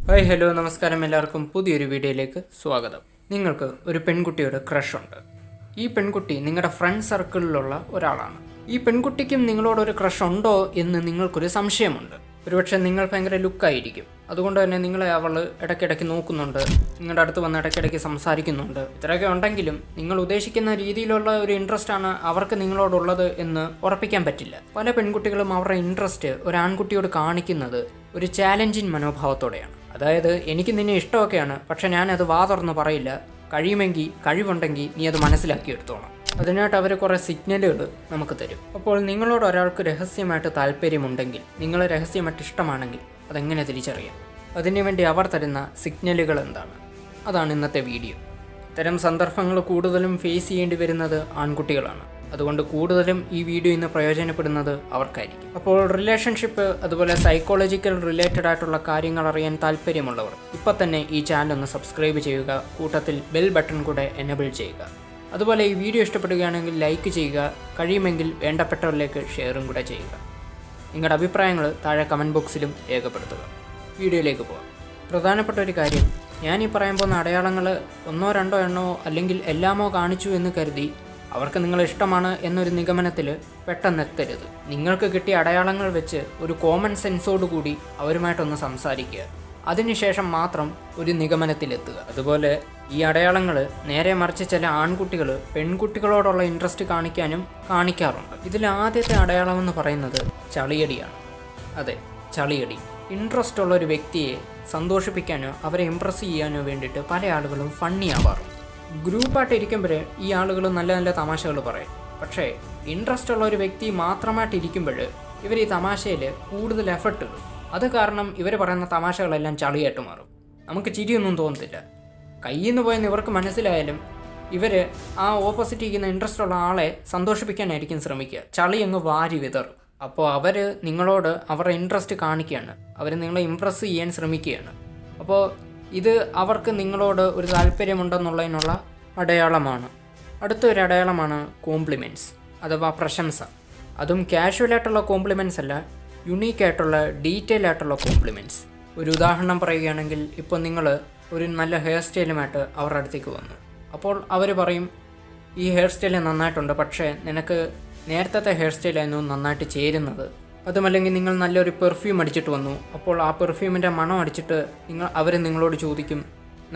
Hi hello നമസ്കാരം, എല്ലാവർക്കും പുതിയൊരു വീഡിയോയിലേക്ക് സ്വാഗതം. നിങ്ങൾക്ക് ഒരു പെൺകുട്ടിയുടെ ക്രഷ് ഉണ്ട്. ഈ പെൺകുട്ടി നിങ്ങളുടെ ഫ്രണ്ട് സർക്കിളിലുള്ള ഒരാളാണ്. ഈ പെൺകുട്ടിക്കും നിങ്ങളോടൊരു ക്രഷ് ഉണ്ടോ എന്ന് നിങ്ങൾക്കൊരു സംശയമുണ്ട്. ഒരുപക്ഷെ നിങ്ങൾ ഭയങ്കര ലുക്കായിരിക്കും, അതുകൊണ്ട് തന്നെ നിങ്ങളെ അവൾ ഇടയ്ക്കിടയ്ക്ക് നോക്കുന്നുണ്ട്, നിങ്ങളുടെ അടുത്ത് വന്ന് ഇടയ്ക്കിടയ്ക്ക് സംസാരിക്കുന്നുണ്ട്. ഇത്രയൊക്കെ ഉണ്ടെങ്കിലും നിങ്ങൾ ഉദ്ദേശിക്കുന്ന രീതിയിലുള്ള ഒരു ഇൻട്രസ്റ്റ് ആണ് അവർക്ക് നിങ്ങളോടുള്ളത് എന്ന് ഉറപ്പിക്കാൻ പറ്റില്ല. പല പെൺകുട്ടികളും അവരുടെ ഇൻട്രസ്റ്റ് ഒരു ആൺകുട്ടിയോട് കാണിക്കുന്നത് ഒരു ചാലഞ്ചിങ് മനോഭാവത്തോടെയാണ്. അതായത്, എനിക്ക് നിന്നെ ഇഷ്ടമൊക്കെയാണ്, പക്ഷെ ഞാനത് വാ തുറന്ന് പറയില്ല, കഴിയുമെങ്കിൽ കഴിവുണ്ടെങ്കിൽ നീ അത് മനസ്സിലാക്കിയെടുത്തോണം. അതിനായിട്ട് അവർ കുറേ സിഗ്നലുകൾ നമുക്ക് തരും. അപ്പോൾ നിങ്ങളോട് ഒരാൾക്ക് രഹസ്യമായിട്ട് താല്പര്യമുണ്ടെങ്കിൽ, നിങ്ങളെ രഹസ്യമായിട്ട് ഇഷ്ടമാണെങ്കിൽ അതെങ്ങനെ തിരിച്ചറിയാം? അതിനുവേണ്ടി അവർ തരുന്ന സിഗ്നലുകൾ എന്താണ്? അതാണ് ഇന്നത്തെ വീഡിയോ. ഇത്തരം സന്ദർഭങ്ങൾ കൂടുതലും ഫേസ് ചെയ്യേണ്ടി വരുന്നത് ആൺകുട്ടികളാണ്. അതുകൊണ്ട് കൂടുതലും ഈ വീഡിയോ ഇന്ന് പ്രയോജനപ്പെടുന്നത് അവർക്കായിരിക്കും. അപ്പോൾ റിലേഷൻഷിപ്പ്, അതുപോലെ സൈക്കോളജിക്കൽ റിലേറ്റഡ് ആയിട്ടുള്ള കാര്യങ്ങൾ അറിയാൻ താല്പര്യമുള്ളവർ ഇപ്പം തന്നെ ഈ ചാനൽ ഒന്ന് സബ്സ്ക്രൈബ് ചെയ്യുക, കൂട്ടത്തിൽ ബെൽ ബട്ടൺ കൂടെ എനേബിൾ ചെയ്യുക. അതുപോലെ ഈ വീഡിയോ ഇഷ്ടപ്പെടുകയാണെങ്കിൽ ലൈക്ക് ചെയ്യുക, കഴിയുമെങ്കിൽ വേണ്ടപ്പെട്ടവരിലേക്ക് ഷെയറും കൂടെ ചെയ്യുക. നിങ്ങളുടെ അഭിപ്രായങ്ങൾ താഴെ കമൻറ്റ് ബോക്സിലും രേഖപ്പെടുത്തുക. വീഡിയോയിലേക്ക് പോകാം. പ്രധാനപ്പെട്ട ഒരു കാര്യം, ഞാൻ ഈ പറയാൻ പോകുന്ന അടയാളങ്ങൾ ഒന്നോ രണ്ടോ എണ്ണോ അല്ലെങ്കിൽ എല്ലാമോ കാണിച്ചു എന്ന് കരുതി അവർക്ക് നിങ്ങളെ ഇഷ്ടമാണ് എന്നൊരു നിഗമനത്തിൽ പെട്ടെന്നെത്തരുത്. നിങ്ങൾക്ക് കിട്ടിയ അടയാളങ്ങൾ വെച്ച് ഒരു കോമൺ സെൻസോട് കൂടി അവരുമായിട്ടൊന്ന് സംസാരിക്കുക. അതിനുശേഷം മാത്രം ഒരു നിഗമനത്തിലെത്തുക. അതുപോലെ ഈ അടയാളങ്ങൾ നേരെ മറിച്ച് ചില ആൺകുട്ടികൾ പെൺകുട്ടികളോടുള്ള ഇൻട്രസ്റ്റ് കാണിക്കാറുണ്ട്. ഇതിൽ ആദ്യത്തെ അടയാളമെന്ന് പറയുന്നത് ചളിയടിയാണ്. അതെ, ചളിയടി. ഇൻട്രസ്റ്റ് ഉള്ള ഒരു വ്യക്തിയെ സന്തോഷിപ്പിക്കാനോ അവരെ ഇംപ്രസ് ചെയ്യാനോ വേണ്ടിയിട്ട് പല ആളുകളും ഫണ്ണി ആവാറുണ്ട്. ഗ്രൂപ്പായിട്ട് ഇരിക്കുമ്പോൾ ഈ ആളുകൾ നല്ല നല്ല തമാശകൾ പറയും. പക്ഷേ ഇൻട്രസ്റ്റ് ഉള്ള ഒരു വ്യക്തി മാത്രമായിട്ട് ഇരിക്കുമ്പോൾ ഇവർ ഈ തമാശയിൽ കൂടുതൽ എഫർട്ട് ഇടും. അത് കാരണം ഇവർ പറയുന്ന തമാശകളെല്ലാം ചളിയായിട്ട് മാറും. നമുക്ക് ചിരിയൊന്നും തോന്നത്തില്ല. കയ്യിൽ നിന്ന് പോയെന്ന് ഇവർക്ക് മനസ്സിലായാലും ഇവർ ആ ഓപ്പോസിറ്റ് ഇരിക്കുന്ന ഇൻട്രസ്റ്റ് ഉള്ള ആളെ സന്തോഷിപ്പിക്കാനായിരിക്കും ശ്രമിക്കുക. ചളി അങ്ങ് വാരി വിതറും. അപ്പോൾ അവർ നിങ്ങളോട് അവരുടെ ഇൻട്രസ്റ്റ് കാണിക്കുകയാണ്, അവർ നിങ്ങളെ ഇംപ്രസ് ചെയ്യാൻ ശ്രമിക്കുകയാണ്. അപ്പോൾ ഇത് അവർക്ക് നിങ്ങളോട് ഒരു താല്പര്യമുണ്ടെന്നുള്ളതിനുള്ള അടയാളമാണ്. അടുത്തൊരു അടയാളമാണ് കോംപ്ലിമെൻറ്റ്സ് അഥവാ പ്രശംസ. അതും കാഷ്വലായിട്ടുള്ള കോംപ്ലിമെൻറ്റ്സ് അല്ല, യുണീക്കായിട്ടുള്ള ഡീറ്റെയിൽ ആയിട്ടുള്ള കോംപ്ലിമെൻറ്റ്സ്. ഒരു ഉദാഹരണം പറയുകയാണെങ്കിൽ, ഇപ്പോൾ നിങ്ങൾ ഒരു നല്ല ഹെയർ സ്റ്റൈലുമായിട്ട് അവരുടെ അടുത്തേക്ക് വന്നു. അപ്പോൾ അവർ പറയും, ഈ ഹെയർ സ്റ്റൈൽ നന്നായിട്ടുണ്ട്, പക്ഷേ നിനക്ക് നേരത്തെ ഹെയർ സ്റ്റൈലായിരുന്നു നന്നായിട്ട് ചേരുന്നത്. അതുമല്ലെങ്കിൽ നിങ്ങൾ നല്ലൊരു പെർഫ്യൂം അടിച്ചിട്ട് വന്നു. അപ്പോൾ ആ പെർഫ്യൂമിൻ്റെ മണം അടിച്ചിട്ട് അവർ നിങ്ങളോട് ചോദിക്കും,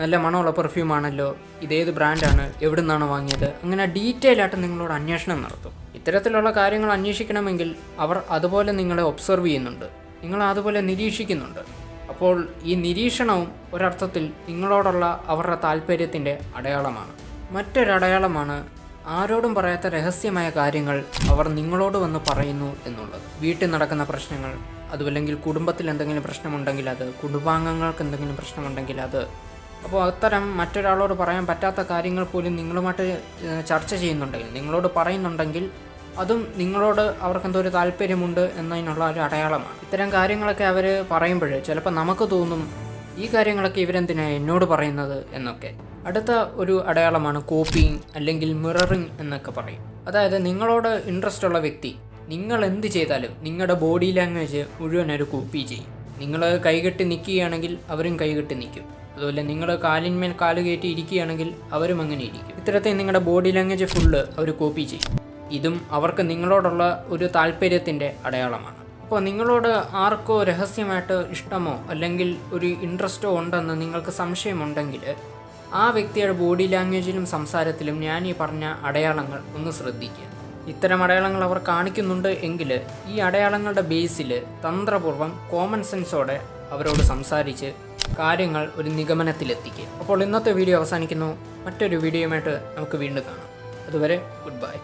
നല്ല മണമുള്ള പെർഫ്യൂമാണല്ലോ, ഇതേത് ബ്രാൻഡാണ്, എവിടെ നിന്നാണ് വാങ്ങിയത്? അങ്ങനെ ഡീറ്റെയിൽ ആയിട്ട് നിങ്ങളോട് അന്വേഷണം നടത്തും. ഇത്തരത്തിലുള്ള കാര്യങ്ങൾ അന്വേഷിക്കണമെങ്കിൽ അവർ അതുപോലെ നിങ്ങളെ ഒബ്സർവ് ചെയ്യുന്നുണ്ട്, നിങ്ങളെ അതുപോലെ നിരീക്ഷിക്കുന്നുണ്ട്. അപ്പോൾ ഈ നിരീക്ഷണവും ഒരർത്ഥത്തിൽ നിങ്ങളോടുള്ള അവരുടെ താല്പര്യത്തിൻ്റെ അടയാളമാണ്. മറ്റൊരടയാളമാണ് ആരോടും പറയാത്ത രഹസ്യമായ കാര്യങ്ങൾ അവർ നിങ്ങളോട് വന്ന് പറയുന്നു എന്നുള്ളത്. വീട്ടിൽ നടക്കുന്ന പ്രശ്നങ്ങൾ, അതുമല്ലെങ്കിൽ കുടുംബത്തിൽ എന്തെങ്കിലും പ്രശ്നമുണ്ടെങ്കിൽ അത്, കുടുംബാംഗങ്ങൾക്ക് എന്തെങ്കിലും പ്രശ്നമുണ്ടെങ്കിൽ അത്. അപ്പോൾ അത്തരം മറ്റൊരാളോട് പറയാൻ പറ്റാത്ത കാര്യങ്ങൾ പോലും നിങ്ങളുമായിട്ട് ചർച്ച ചെയ്യുന്നുണ്ടെങ്കിൽ, നിങ്ങളോട് പറയുന്നുണ്ടെങ്കിൽ അതും നിങ്ങളോട് അവർക്കെന്തോ ഒരു താല്പര്യമുണ്ട് എന്നതിനുള്ള ഒരു അടയാളമാണ്. ഇത്തരം കാര്യങ്ങളൊക്കെ അവർ പറയുമ്പോൾ ചിലപ്പോൾ നമുക്ക് തോന്നും, ഈ കാര്യങ്ങളൊക്കെ ഇവരെന്തിനാണ് എന്നോട് പറയുന്നത് എന്നൊക്കെ. അടുത്ത ഒരു അടയാളമാണ് കോപ്പിയിങ് അല്ലെങ്കിൽ മിററിങ് എന്നൊക്കെ പറയും. അതായത്, നിങ്ങളോട് ഇൻട്രസ്റ്റ് ഉള്ള വ്യക്തി നിങ്ങൾ എന്ത് ചെയ്താലും നിങ്ങളുടെ ബോഡി ലാംഗ്വേജ് മുഴുവൻ ഒരു കോപ്പി ചെയ്യും. നിങ്ങൾ കൈകെട്ടി നിൽക്കുകയാണെങ്കിൽ അവരും കൈകെട്ടി നിൽക്കും. അതുപോലെ നിങ്ങൾ കാലിന്മേൽ കാല് കയറ്റി ഇരിക്കുകയാണെങ്കിൽ അവരും അങ്ങനെ ഇരിക്കും. ഇത്തരത്തിൽ നിങ്ങളുടെ ബോഡി ലാംഗ്വേജ് ഫുള്ള് അവർ കോപ്പി ചെയ്യും. ഇതും അവർക്ക് നിങ്ങളോടുള്ള ഒരു താല്പര്യത്തിൻ്റെ അടയാളമാണ്. അപ്പോൾ നിങ്ങളോട് ആർക്കോ രഹസ്യമായിട്ട് ഇഷ്ടമോ അല്ലെങ്കിൽ ഒരു ഇൻട്രസ്റ്റോ ഉണ്ടെന്ന് നിങ്ങൾക്ക് സംശയമുണ്ടെങ്കിൽ ആ വ്യക്തിയുടെ ബോഡി ലാംഗ്വേജിലും സംസാരത്തിലും ഞാൻ ഈ പറഞ്ഞ അടയാളങ്ങൾ ഒന്ന് ശ്രദ്ധിക്കുക. ഇത്തരം അടയാളങ്ങൾ അവർ കാണിക്കുന്നുണ്ട് എങ്കിൽ ഈ അടയാളങ്ങളുടെ ബേസിൽ തന്ത്രപൂർവ്വം കോമൺ സെൻസോടെ അവരോട് സംസാരിച്ച് കാര്യങ്ങൾ ഒരു നിഗമനത്തിലെത്തിക്കുക. അപ്പോൾ ഇന്നത്തെ വീഡിയോ അവസാനിക്കുന്നു. മറ്റൊരു വീഡിയോയുമായിട്ട് നമുക്ക് വീണ്ടും കാണാം. അതുവരെ ഗുഡ് ബൈ.